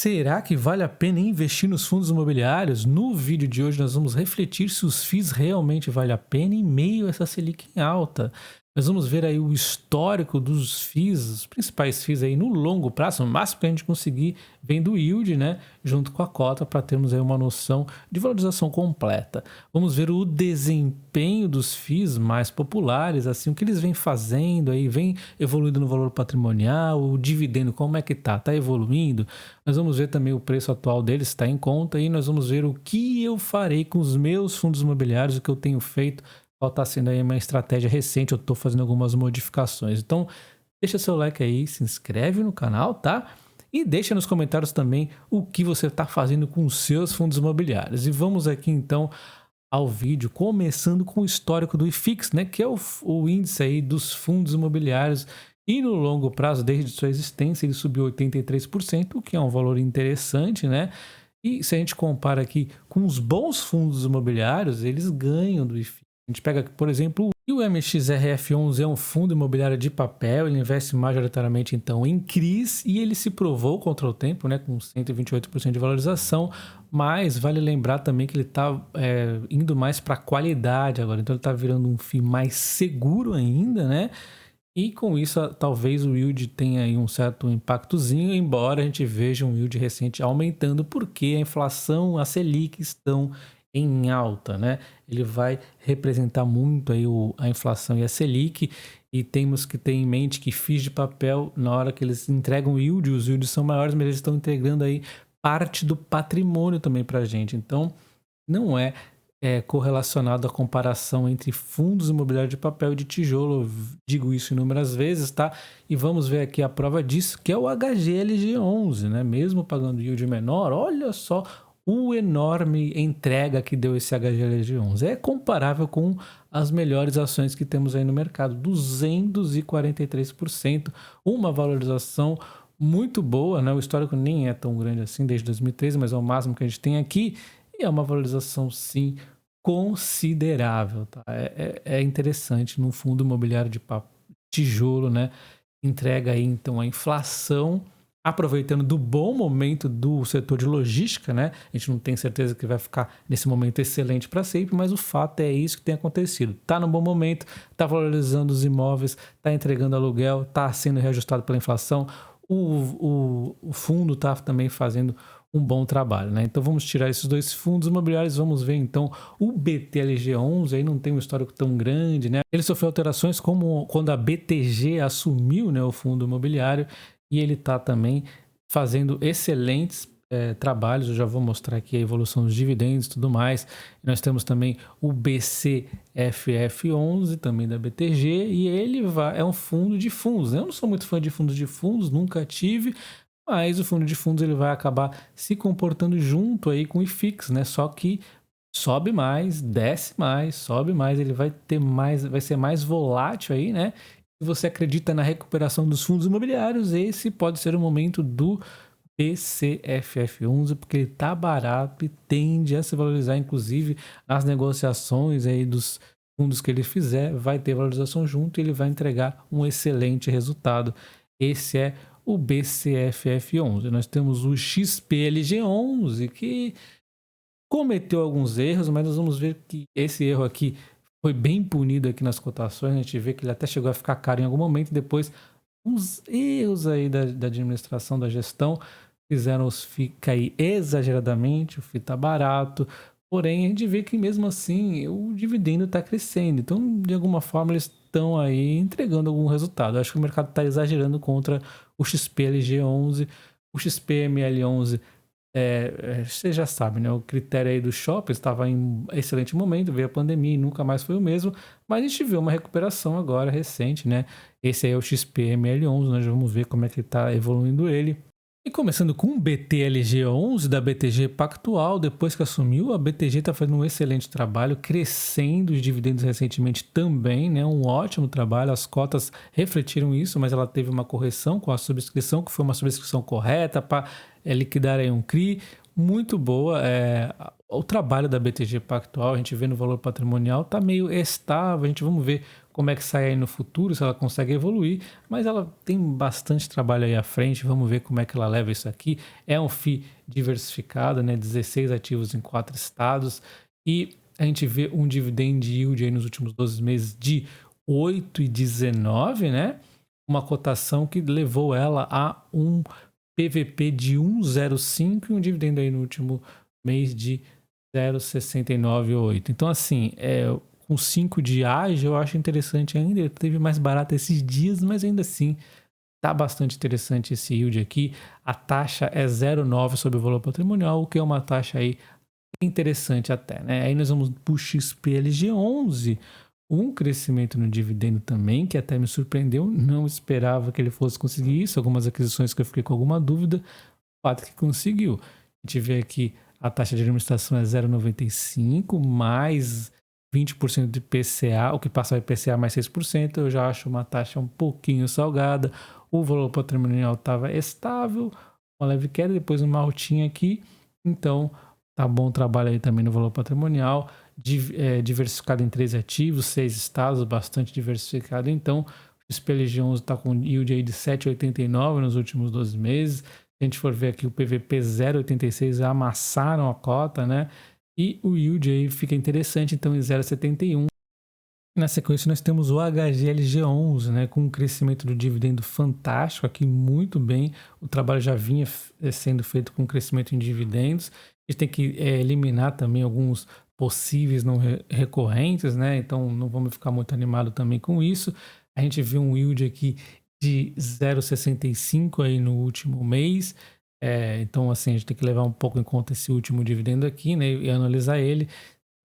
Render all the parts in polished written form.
Será que vale a pena investir nos fundos imobiliários? No vídeo de hoje nós vamos refletir se os FIIs realmente valem a pena em meio a essa Selic em alta. Nós vamos ver aí o histórico dos FIIs, os principais FIIs aí no longo prazo, o máximo que a gente conseguir vendo o yield, né, junto com a cota, para termos aí uma noção de valorização completa. Vamos ver o desempenho dos FIIs mais populares, assim, o que eles vêm fazendo aí, vem evoluindo no valor patrimonial, o dividendo, como é que tá evoluindo. Nós vamos ver também o preço atual deles, está em conta, e nós vamos ver o que eu farei com os meus fundos imobiliários, o que eu tenho feito. Qual está sendo aí uma estratégia recente, eu estou fazendo algumas modificações. Então, deixa seu like aí, se inscreve no canal, tá? E deixa nos comentários também o que você está fazendo com os seus fundos imobiliários. E vamos aqui então ao vídeo, começando com o histórico do IFIX, né? Que é o índice aí dos fundos imobiliários. E no longo prazo, desde sua existência, ele subiu 83%, o que é um valor interessante, né? E se a gente compara aqui com os bons fundos imobiliários, eles ganham do IFIX. A gente pega, por exemplo, o MXRF11 é um fundo imobiliário de papel, ele investe majoritariamente então em CRIs e ele se provou contra o tempo, né, com 128% de valorização, mas vale lembrar também que ele está indo mais para a qualidade agora, então ele está virando um FII mais seguro ainda, né? E com isso, talvez o yield tenha aí um certo impactozinho, embora a gente veja um yield recente aumentando, porque a inflação, a Selic estão em alta, né? Ele vai representar muito aí a inflação e a Selic, e temos que ter em mente que FIIs de papel, na hora que eles entregam yield, os yields são maiores, mas eles estão entregando aí parte do patrimônio também para a gente. Então, não é correlacionado à comparação entre fundos imobiliários de papel e de tijolo. Eu digo isso inúmeras vezes, tá? E vamos ver aqui a prova disso, que é o HGLG11, né? Mesmo pagando yield menor, olha só o enorme entrega que deu esse HGLG11. É comparável com as melhores ações que temos aí no mercado, 243%, uma valorização muito boa, né? O histórico nem é tão grande assim desde 2013, mas é o máximo que a gente tem aqui, e é uma valorização sim considerável, tá? É interessante num fundo imobiliário de tijolo, né? Entrega aí então a inflação, aproveitando do bom momento do setor de logística, né? A gente não tem certeza que vai ficar nesse momento excelente para sempre, mas o fato é isso que tem acontecido. Tá no bom momento, tá valorizando os imóveis, tá entregando aluguel, tá sendo reajustado pela inflação. O fundo tá também fazendo um bom trabalho, né? Então vamos tirar esses dois fundos imobiliários, vamos ver então o BTLG11, aí não tem um histórico tão grande, né? Ele sofreu alterações como quando a BTG assumiu, né, o fundo imobiliário, e ele está também fazendo excelentes trabalhos. Eu já vou mostrar aqui a evolução dos dividendos e tudo mais. Nós temos também o BCFF11, também da BTG, e ele é um fundo de fundos, né? Eu não sou muito fã de fundos, nunca tive, mas o fundo de fundos ele vai acabar se comportando junto aí com o IFIX, né? Só que sobe mais, desce mais, sobe mais, ele vai ter mais, vai ser mais volátil aí, né? Se você acredita na recuperação dos fundos imobiliários, esse pode ser o momento do PCFF11, porque ele está barato e tende a se valorizar, inclusive nas negociações aí dos fundos que ele fizer, vai ter valorização junto e ele vai entregar um excelente resultado. Esse é o BCFF11. Nós temos o XPLG11, que cometeu alguns erros, mas nós vamos ver que esse erro aqui foi bem punido aqui nas cotações. A gente vê que ele até chegou a ficar caro em algum momento, e depois uns erros aí da administração, da gestão, fizeram os FII cair exageradamente, o FII está barato, porém a gente vê que mesmo assim o dividendo está crescendo, então de alguma forma eles estão aí entregando algum resultado. Eu acho que o mercado está exagerando contra o XPLG11, o XPML11. Você já sabe, né? O critério aí do shopping estava em excelente momento, veio a pandemia e nunca mais foi o mesmo, mas a gente viu uma recuperação agora recente, né? Esse aí é o XPML11, nós vamos ver como é que está evoluindo ele. E começando com o BTLG11 da BTG Pactual, depois que assumiu, a BTG está fazendo um excelente trabalho, crescendo os dividendos recentemente também, né? Um ótimo trabalho, as cotas refletiram isso, mas ela teve uma correção com a subscrição, que foi uma subscrição correta para liquidar aí um CRI, muito boa. O trabalho da BTG Pactual, a gente vê no valor patrimonial, tá meio estável. A gente vamos ver como é que sai aí no futuro, se ela consegue evoluir, mas ela tem bastante trabalho aí à frente. Vamos ver como é que ela leva isso aqui. É um FII diversificado, né? 16 ativos em 4 estados, e a gente vê um dividend yield aí nos últimos 12 meses de 8,19, né? Uma cotação que levou ela a um PVP de 1,05 e um dividendo aí no último mês de 0,698. Então, assim, com 5 de ágio, eu acho interessante ainda. Ele teve mais barato esses dias, mas ainda assim tá bastante interessante esse yield aqui. A taxa é 0,9 sobre o valor patrimonial, o que é uma taxa aí interessante até, né? Aí nós vamos para o XPLG11, um crescimento no dividendo também, que até me surpreendeu, não esperava que ele fosse conseguir isso, algumas aquisições que eu fiquei com alguma dúvida, o fato que conseguiu. A gente vê aqui a taxa de administração é 0,95, mais 20% de PCA, o que passa a IPCA mais 6%, eu já acho uma taxa um pouquinho salgada. O valor patrimonial estava estável, uma leve queda, depois uma altinha aqui, então tá bom trabalho aí também no valor patrimonial, diversificado em 13 ativos, 6 estados, bastante diversificado. Então, o SPLG11 está com yield aí de 7,89 nos últimos 12 meses. Se a gente for ver aqui o PVP 0,86, amassaram a cota, né? E o yield aí fica interessante, então em 0,71. Na sequência, nós temos o HGLG11, né, com um crescimento do dividendo fantástico aqui, muito bem. O trabalho já vinha sendo feito com crescimento em dividendos. A gente tem que eliminar também alguns possíveis não recorrentes, né? Então não vamos ficar muito animado também com isso. A gente viu um yield aqui de 0,65 aí no último mês. Então, assim, a gente tem que levar um pouco em conta esse último dividendo aqui, né? E analisar ele.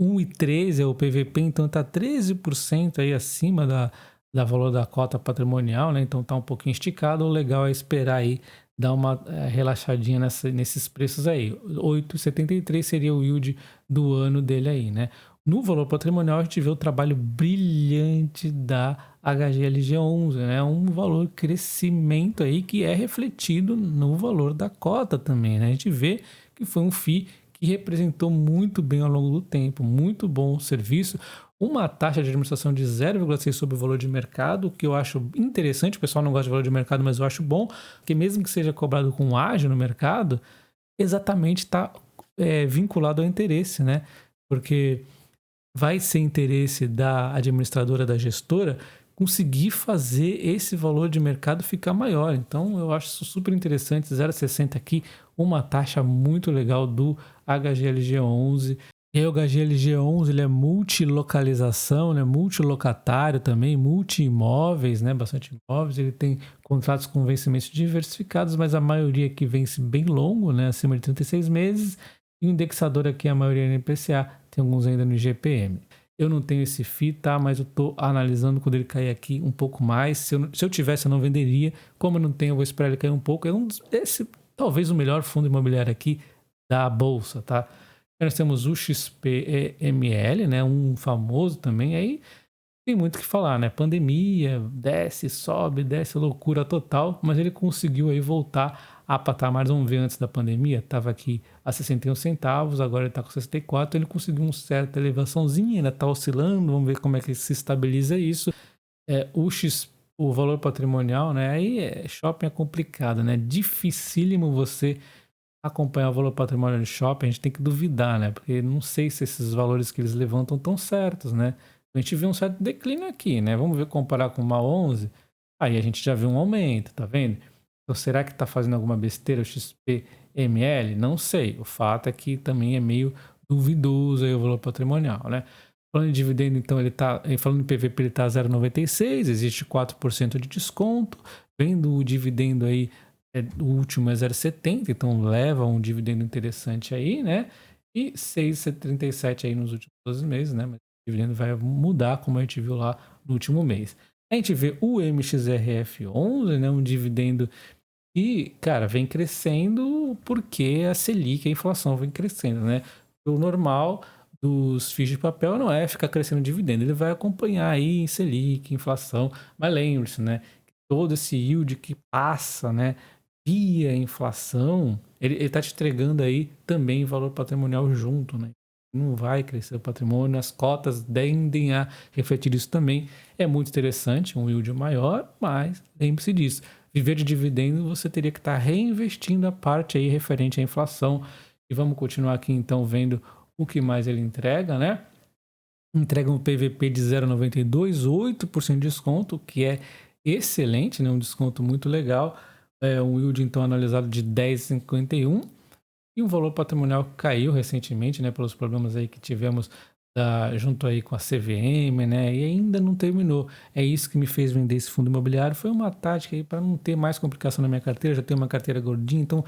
1,13 é o PVP, então está 13% aí acima da valor da cota patrimonial, né? Então está um pouquinho esticado. O legal é esperar aí, dar uma relaxadinha nesses preços aí. 8,73 seria o yield do ano dele aí, né? No valor patrimonial, a gente vê o trabalho brilhante da HGLG11, né? Um valor crescimento aí que é refletido no valor da cota também, né? A gente vê que foi um FII que representou muito bem ao longo do tempo, muito bom serviço, uma taxa de administração de 0,6 sobre o valor de mercado, que eu acho interessante. O pessoal não gosta de valor de mercado, mas eu acho bom, porque mesmo que seja cobrado com ágio no mercado, exatamente está vinculado ao interesse, né? Porque vai ser interesse da administradora, da gestora, conseguir fazer esse valor de mercado ficar maior. Então, eu acho isso super interessante. 0,60 aqui, uma taxa muito legal do HGLG11. E aí, o HGLG11 ele é multilocalização, né? Multilocatário também, multi-imóveis, né? Bastante imóveis. Ele tem contratos com vencimentos diversificados, mas a maioria aqui vence bem longo, né? Acima de 36 meses. E o indexador aqui, a maioria é no IPCA, tem alguns ainda no IGPM. Eu não tenho esse FII, tá? Mas eu tô analisando quando ele cair aqui um pouco mais. Se eu tivesse, eu não venderia. Como eu não tenho, eu vou esperar ele cair um pouco. Talvez o melhor fundo imobiliário aqui da Bolsa, tá? Nós temos o XPML, né? Um famoso também. Aí tem muito o que falar, né? Pandemia, desce, sobe, desce, loucura total. Mas ele conseguiu aí voltar a patamares. Vamos ver, antes da pandemia, estava aqui a 61 centavos, agora ele está com 64. Ele conseguiu uma certa elevaçãozinha, ainda está oscilando. Vamos ver como é que se estabiliza isso. O valor patrimonial, né? Aí shopping é complicado, né? Dificílimo você acompanhar o valor patrimonial de shopping. A gente tem que duvidar, né? Porque não sei se esses valores que eles levantam estão certos, né? A gente vê um certo declínio aqui, né? Vamos ver, comparar com uma 11, aí a gente já vê um aumento, tá vendo? Então, será que tá fazendo alguma besteira o XPML? Não sei. O fato é que também é meio duvidoso aí o valor patrimonial, né? Falando em dividendo, então, falando em PVP, ele tá 0,96, existe 4% de desconto. Vendo o dividendo aí, o último é 0,70, então leva um dividendo interessante aí, né? E 6,37 aí nos últimos 12 meses, né? Mas o dividendo vai mudar, como a gente viu lá no último mês. A gente vê o MXRF11, né? Um dividendo que, cara, vem crescendo porque a Selic, a inflação vem crescendo, né? O normal dos FIIs de papel não é ficar crescendo dividendo, ele vai acompanhar aí Selic, inflação, mas lembre-se, né? Todo esse yield que passa, né? via a inflação, ele tá te entregando aí também valor patrimonial junto, né? Não vai crescer o patrimônio, as cotas tendem a refletir isso também. É muito interessante, um yield maior, mas lembre-se disso. Viver de dividendo, você teria que estar reinvestindo a parte aí referente à inflação. E vamos continuar aqui então vendo o que mais ele entrega, né? Entrega um PVP de 0,92, 8% de desconto, que é excelente, né? Um desconto muito legal. Um yield então analisado de 10,51 e um valor patrimonial que caiu recentemente, né? Pelos problemas aí que tivemos junto aí com a CVM, né? E ainda não terminou. É isso que me fez vender esse fundo imobiliário. Foi uma tática aí para não ter mais complicação na minha carteira. Já tenho uma carteira gordinha, então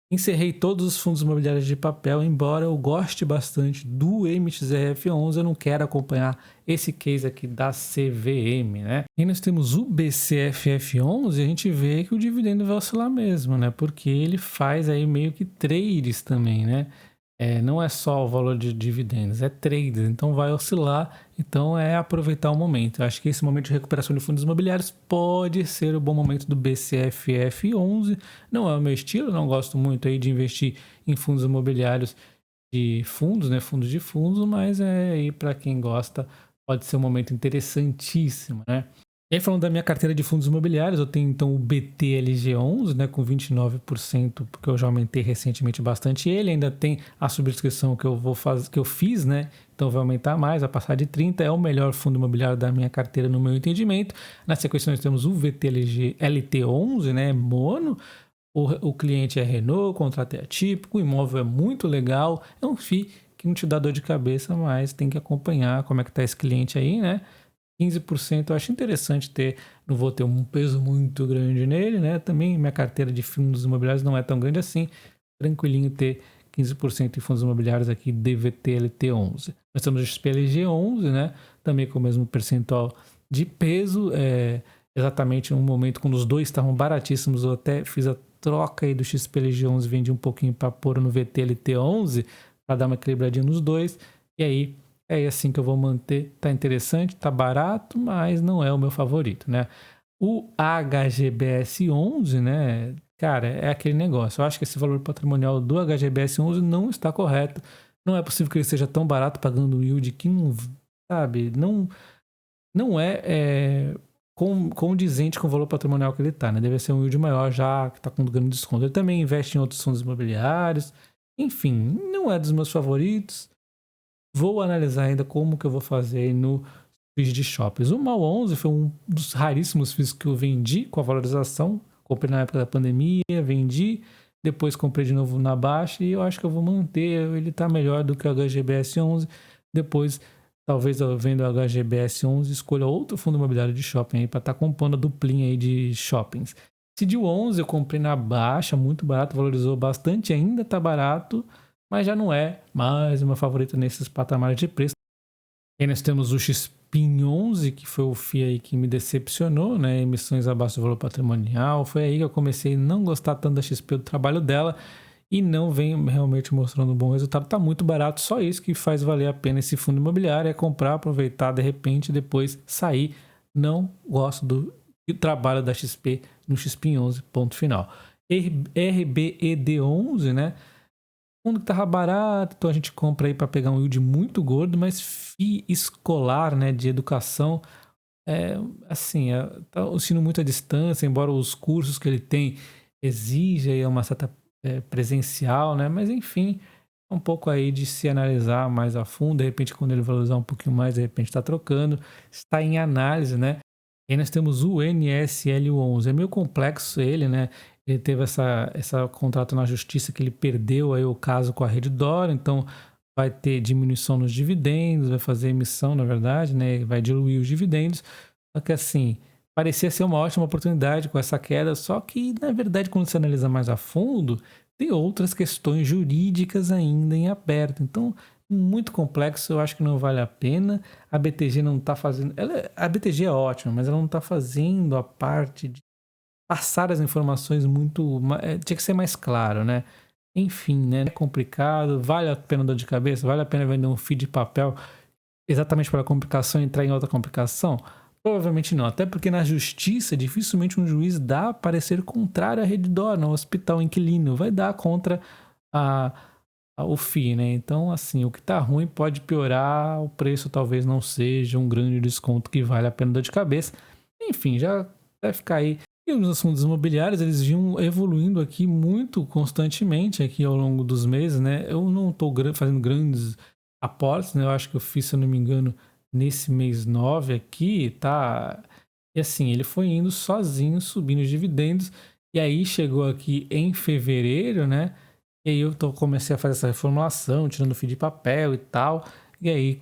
encerrei todos os fundos imobiliários de papel, embora eu goste bastante do MXRF11, eu não quero acompanhar esse case aqui da CVM, né? E nós temos o BCFF11 e a gente vê que o dividendo vai oscilar mesmo, né? Porque ele faz aí meio que trades também, né? Não é só o valor de dividendos, é trades, então vai oscilar, então é aproveitar o momento. Eu acho que esse momento de recuperação de fundos imobiliários pode ser o bom momento do BCFF11. Não é o meu estilo, não gosto muito aí de investir em fundos imobiliários de fundos, né, fundos de fundos, mas aí para quem gosta pode ser um momento interessantíssimo, né? E aí, falando da minha carteira de fundos imobiliários, eu tenho então o BTLG11, né, com 29%, porque eu já aumentei recentemente bastante ele. Ainda tem a subscrição que eu vou fazer, que eu fiz, né? Então vai aumentar mais, vai passar de 30. É o melhor fundo imobiliário da minha carteira, no meu entendimento. Na sequência, nós temos o VTLG LT11, né, mono. O cliente é Renault, o contrato é atípico, o imóvel é muito legal. É um FII que não te dá dor de cabeça, mas tem que acompanhar como é que tá esse cliente aí, né? 15% eu acho interessante ter, não vou ter um peso muito grande nele, né? Também minha carteira de fundos imobiliários não é tão grande assim, tranquilinho ter 15% em fundos imobiliários aqui DVTLT11. Nós temos o XPLG11, né? Também com o mesmo percentual de peso, exatamente no momento quando os dois estavam baratíssimos, eu até fiz a troca aí do XPLG11, vendi um pouquinho para pôr no VTLT11, para dar uma equilibradinha nos dois, e aí é assim que eu vou manter. Tá interessante, tá barato, mas não é o meu favorito, né? O HGBS11, né? Cara, é aquele negócio. Eu acho que esse valor patrimonial do HGBS11 não está correto. Não é possível que ele seja tão barato pagando um yield que não, sabe, não é condizente com o valor patrimonial que ele tá, né? Deve ser um yield maior já, que tá com um grande desconto. Ele também investe em outros fundos imobiliários. Enfim, não é dos meus favoritos. Vou analisar ainda como que eu vou fazer no FIIs de shoppings. O MAL 11 foi um dos raríssimos FIIs que eu vendi com a valorização. Comprei na época da pandemia, vendi, depois comprei de novo na baixa e eu acho que eu vou manter. Ele está melhor do que o HGBS 11. Depois, talvez eu vendo o HGBS 11, escolha outro fundo imobiliário de shopping aí para estar compondo a duplinha aí de shoppings. CIDIL 11 eu comprei na baixa, muito barato, valorizou bastante, ainda está barato, mas já não é mais o meu favorito nesses patamares de preço. E aí nós temos o XPIN 11, que foi o FII aí que me decepcionou, né? Emissões abaixo do valor patrimonial. Foi aí que eu comecei a não gostar tanto da XP, do trabalho dela, e não vem realmente mostrando um bom resultado. Tá muito barato, só isso que faz valer a pena esse fundo imobiliário, é comprar, aproveitar de repente, depois sair. Não gosto do trabalho da XP no XPIN 11, ponto final. RBED11, né? Fundo que tava barato, então a gente compra aí para pegar um yield muito gordo, mas FII escolar, né, de educação, assim, tá ensino muito à distância, embora os cursos que ele tem exija aí uma certa presencial, né, mas enfim, é um pouco aí de se analisar mais a fundo, de repente quando ele valorizar um pouquinho mais, de repente está trocando, está em análise, né. E aí nós temos o NSL11, é meio complexo ele, né, ele teve essa contrato na justiça que ele perdeu aí o caso com a Redditor, então vai ter diminuição nos dividendos, vai fazer emissão, na verdade, né? Vai diluir os dividendos. Só que assim, parecia ser uma ótima oportunidade com essa queda, só que na verdade quando você analisa mais a fundo, tem outras questões jurídicas ainda em aberto. Então, muito complexo, eu acho que não vale a pena. A BTG não está fazendo... a BTG é ótima, mas ela não está fazendo a parte de passar as informações muito... tinha que ser mais claro, né? Enfim, né? É complicado, vale a pena dor de cabeça, vale a pena vender um FII de papel exatamente para a complicação entrar em outra complicação? Provavelmente não, até porque na justiça dificilmente um juiz dá parecer contrário à Redditor, no hospital inquilino, vai dar contra a, o FII, né? Então, assim, o que tá ruim pode piorar, o preço talvez não seja um grande desconto que vale a pena dar de cabeça. Enfim, já vai ficar aí. E os fundos imobiliários, eles vinham evoluindo aqui muito constantemente aqui ao longo dos meses, né? Eu não estou fazendo grandes aportes, né? Eu acho que eu fiz, se eu não me engano, nesse mês 9 aqui, tá? E assim, ele foi indo sozinho, subindo os dividendos. E aí chegou aqui em fevereiro, né? E aí eu comecei a fazer essa reformulação, tirando o FII de papel e tal. E aí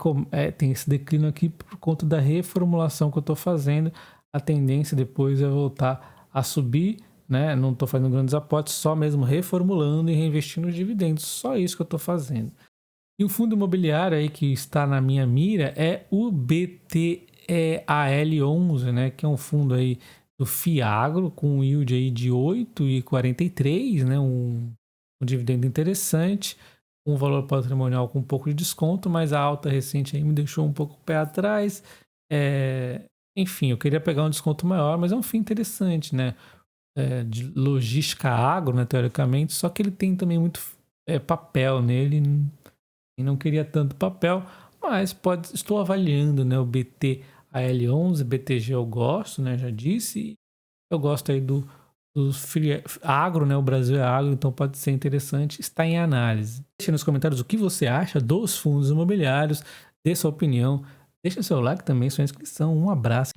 tem esse declínio aqui por conta da reformulação que eu estou fazendo. A tendência depois é voltar a subir, né? Não estou fazendo grandes aportes, só mesmo reformulando e reinvestindo os dividendos. Só isso que eu estou fazendo. E o fundo imobiliário aí que está na minha mira é o BTEAL11, né? Que é um fundo aí do Fiagro com um yield aí de 8,43, né? Um dividendo interessante, um valor patrimonial com um pouco de desconto, mas a alta recente aí me deixou um pouco o pé atrás. Enfim, eu queria pegar um desconto maior, mas é um FII interessante, né? De logística agro, né? Teoricamente, só que ele tem também muito papel nele e não queria tanto papel, mas estou avaliando, né? O BTAL11, BTG eu gosto, né? Já disse, eu gosto aí do agro, né? O Brasil é agro, então pode ser interessante. Está em análise. Deixe nos comentários o que você acha dos fundos imobiliários, dê sua opinião. Deixa seu like também, sua inscrição. Um abraço.